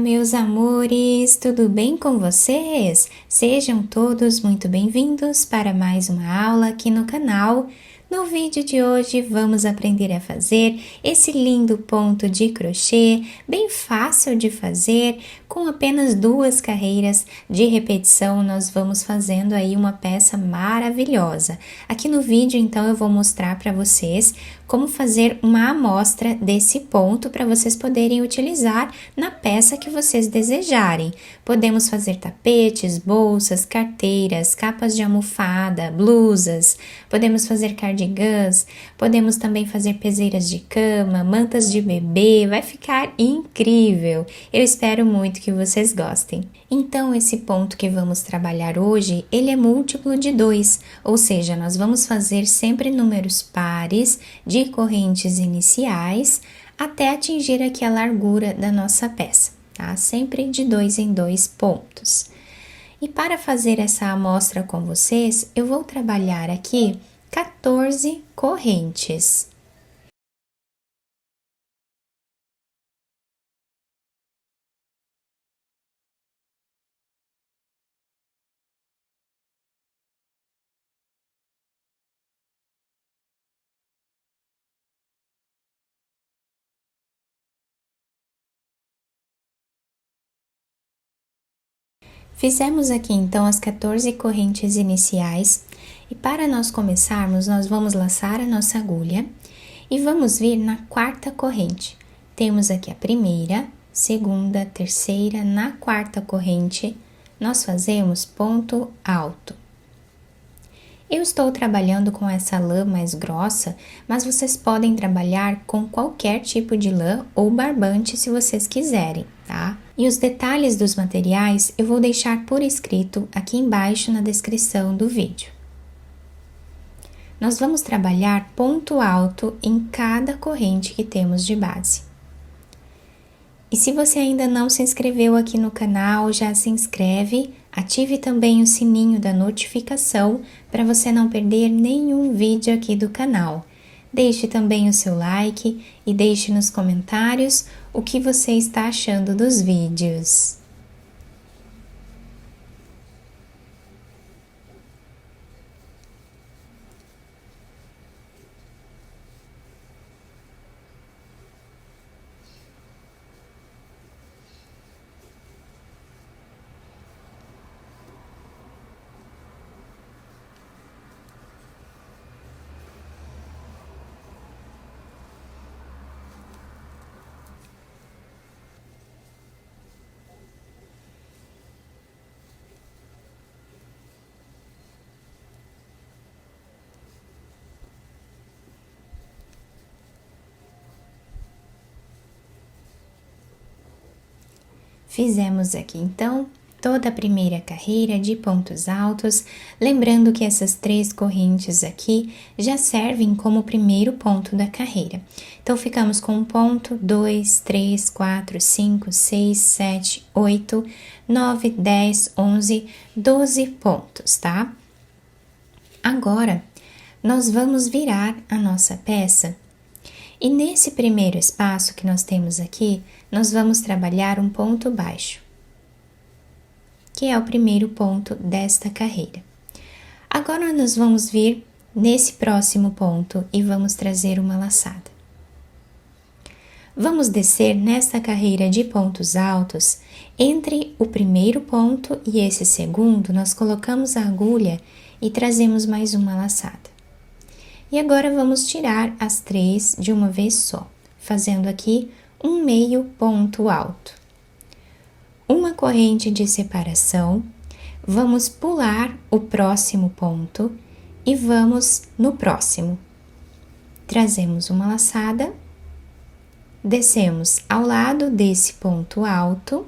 meus amores, tudo bem com vocês? Sejam todos muito bem-vindos para mais uma aula aqui no canal. No vídeo de hoje vamos aprender a fazer esse lindo ponto de crochê, bem fácil de fazer, com apenas 2 carreiras de repetição nós vamos fazendo aí uma peça maravilhosa. Aqui no vídeo então eu vou mostrar para vocês como fazer uma amostra desse ponto para vocês poderem utilizar na peça que vocês desejarem. Podemos fazer tapetes, bolsas, carteiras, capas de almofada, blusas, podemos fazer cardigans, podemos também fazer peseiras de cama, mantas de bebê, vai ficar incrível! Eu espero muito que vocês gostem. Então, esse ponto que vamos trabalhar hoje, ele é múltiplo de 2, ou seja, nós vamos fazer sempre números pares de correntes iniciais até atingir aqui a largura da nossa peça, tá? Sempre de 2 em 2 pontos. E para fazer essa amostra com vocês, eu vou trabalhar aqui 14 correntes. Fizemos aqui então as 14 correntes iniciais e para nós começarmos, nós vamos laçar a nossa agulha e vamos vir na 4ª corrente. Temos aqui a primeira, segunda, terceira, na 4ª corrente, nós fazemos ponto alto. Eu estou trabalhando com essa lã mais grossa, mas vocês podem trabalhar com qualquer tipo de lã ou barbante se vocês quiserem, tá? E os detalhes dos materiais eu vou deixar por escrito aqui embaixo na descrição do vídeo. Nós vamos trabalhar ponto alto em cada corrente que temos de base. E se você ainda não se inscreveu aqui no canal, já se inscreve, ative também o sininho da notificação para você não perder nenhum vídeo aqui do canal. Deixe também o seu like e deixe nos comentários o que você está achando dos vídeos. Fizemos aqui então toda a primeira carreira de pontos altos, lembrando que essas 3 correntes aqui já servem como primeiro ponto da carreira. Então, ficamos com 1 ponto, 2, 3, 4, 5, 6, 7, 8, 9, 10, 11, 12 pontos, tá? Agora, nós vamos virar a nossa peça. E nesse primeiro espaço que nós temos aqui, nós vamos trabalhar um ponto baixo, que é o primeiro ponto desta carreira. Agora, nós vamos vir nesse próximo ponto e vamos trazer uma laçada. Vamos descer nesta carreira de pontos altos, entre o primeiro ponto e esse segundo, nós colocamos a agulha e trazemos mais uma laçada. E agora, vamos tirar as 3 de uma vez só, fazendo aqui um meio ponto alto. Uma corrente de separação, vamos pular o próximo ponto e vamos no próximo. Trazemos uma laçada, descemos ao lado desse ponto alto,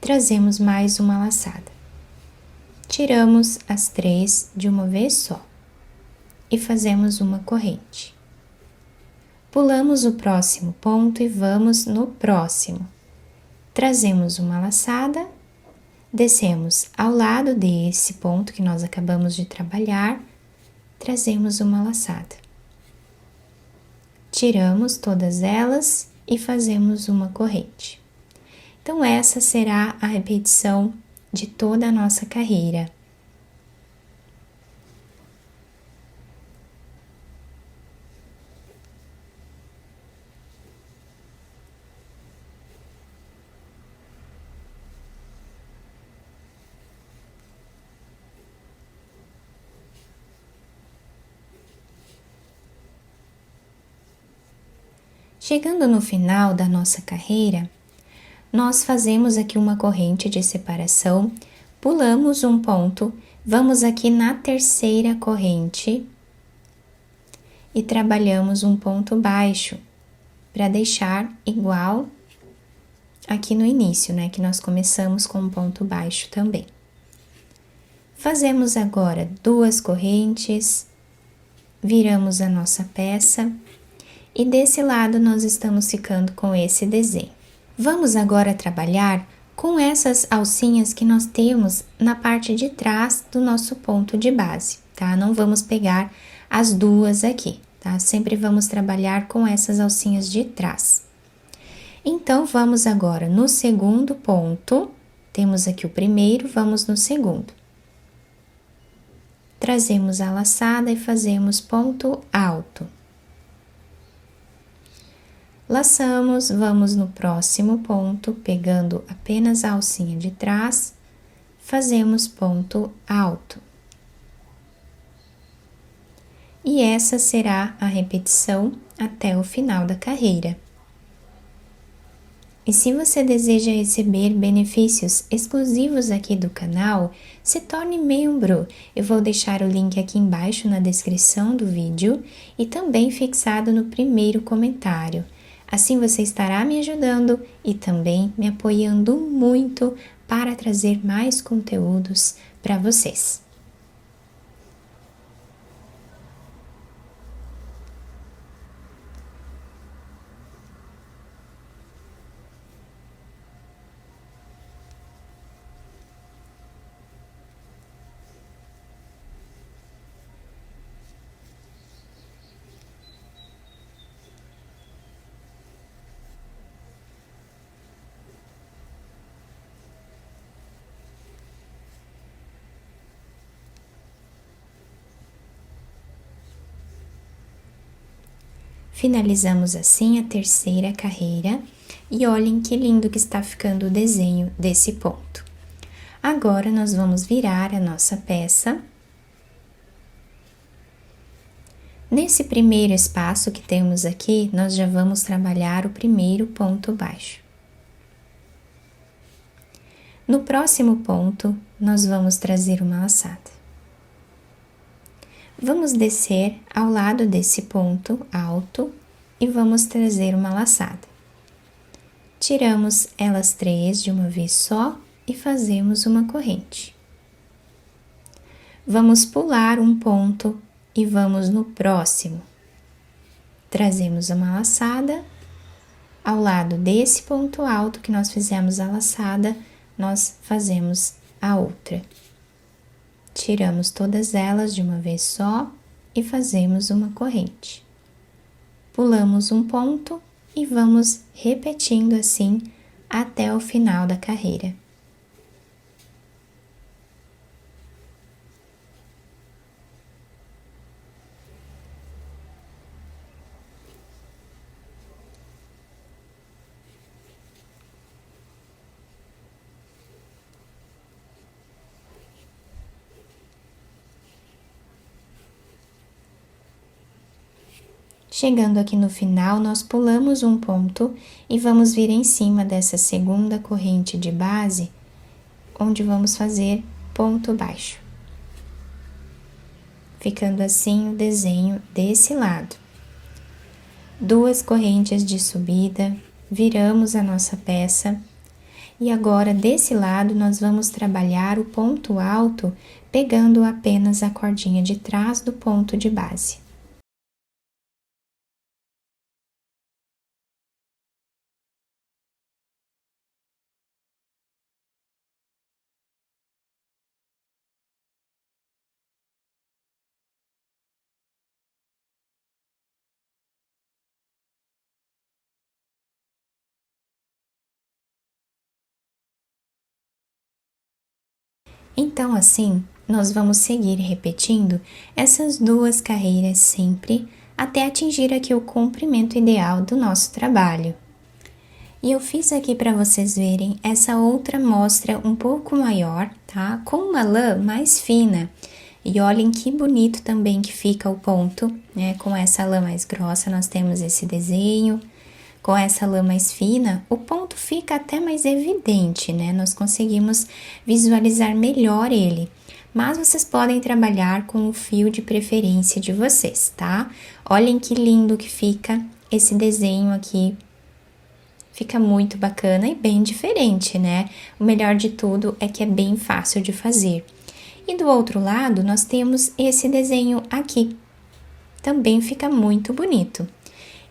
trazemos mais uma laçada. Tiramos as 3 de uma vez só. E fazemos uma corrente. Pulamos o próximo ponto e vamos no próximo. Trazemos uma laçada, descemos ao lado desse ponto que nós acabamos de trabalhar, trazemos uma laçada. Tiramos todas elas e fazemos uma corrente. Então, essa será a repetição de toda a nossa carreira. Chegando no final da nossa carreira, nós fazemos aqui uma corrente de separação, pulamos um ponto, vamos aqui na terceira corrente e trabalhamos um ponto baixo para deixar igual aqui no início, né? Que nós começamos com um ponto baixo também. Fazemos agora 2 correntes, viramos a nossa peça e desse lado nós estamos ficando com esse desenho. Vamos agora trabalhar com essas alcinhas que nós temos na parte de trás do nosso ponto de base, tá? Não vamos pegar as duas aqui, tá? Sempre vamos trabalhar com essas alcinhas de trás. Então, vamos agora no segundo ponto, temos aqui o primeiro, vamos no segundo. Trazemos a laçada e fazemos ponto alto. Laçamos, vamos no próximo ponto, pegando apenas a alcinha de trás, fazemos ponto alto. E essa será a repetição até o final da carreira. E se você deseja receber benefícios exclusivos aqui do canal, se torne membro. Eu vou deixar o link aqui embaixo na descrição do vídeo e também fixado no primeiro comentário. Assim você estará me ajudando e também me apoiando muito para trazer mais conteúdos para vocês. Finalizamos assim a terceira carreira e olhem que lindo que está ficando o desenho desse ponto. Agora, nós vamos virar a nossa peça. Nesse primeiro espaço que temos aqui, nós já vamos trabalhar o primeiro ponto baixo. No próximo ponto, nós vamos trazer uma laçada. Vamos descer ao lado desse ponto alto e vamos trazer uma laçada. Tiramos elas 3 de uma vez só e fazemos uma corrente. Vamos pular um ponto e vamos no próximo. Trazemos uma laçada. Ao lado desse ponto alto que nós fizemos a laçada, nós fazemos a outra. Tiramos todas elas de uma vez só e fazemos uma corrente. Pulamos um ponto e vamos repetindo assim até o final da carreira. Chegando aqui no final, nós pulamos um ponto e vamos vir em cima dessa segunda corrente de base, onde vamos fazer ponto baixo. Ficando assim o desenho desse lado. 2 correntes de subida, viramos a nossa peça. E agora, desse lado, nós vamos trabalhar o ponto alto, pegando apenas a cordinha de trás do ponto de base. Então, assim, nós vamos seguir repetindo essas 2 carreiras sempre até atingir aqui o comprimento ideal do nosso trabalho. E eu fiz aqui para vocês verem essa outra amostra um pouco maior, tá? Com uma lã mais fina. E olhem que bonito também que fica o ponto, né? Com essa lã mais grossa nós temos esse desenho. Com essa lã mais fina, o ponto fica até mais evidente, né? Nós conseguimos visualizar melhor ele. Mas vocês podem trabalhar com o fio de preferência de vocês, tá? Olhem que lindo que fica esse desenho aqui. Fica muito bacana e bem diferente, né? O melhor de tudo é que é bem fácil de fazer. E do outro lado, nós temos esse desenho aqui. Também fica muito bonito.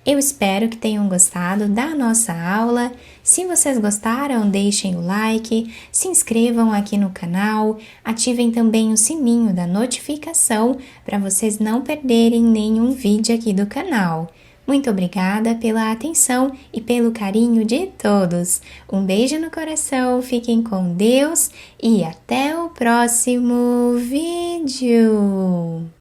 Eu espero que tenham gostado da nossa aula. Se vocês gostaram, deixem o like, se inscrevam aqui no canal, ativem também o sininho da notificação para vocês não perderem nenhum vídeo aqui do canal. Muito obrigada pela atenção e pelo carinho de todos. Um beijo no coração, fiquem com Deus e até o próximo vídeo!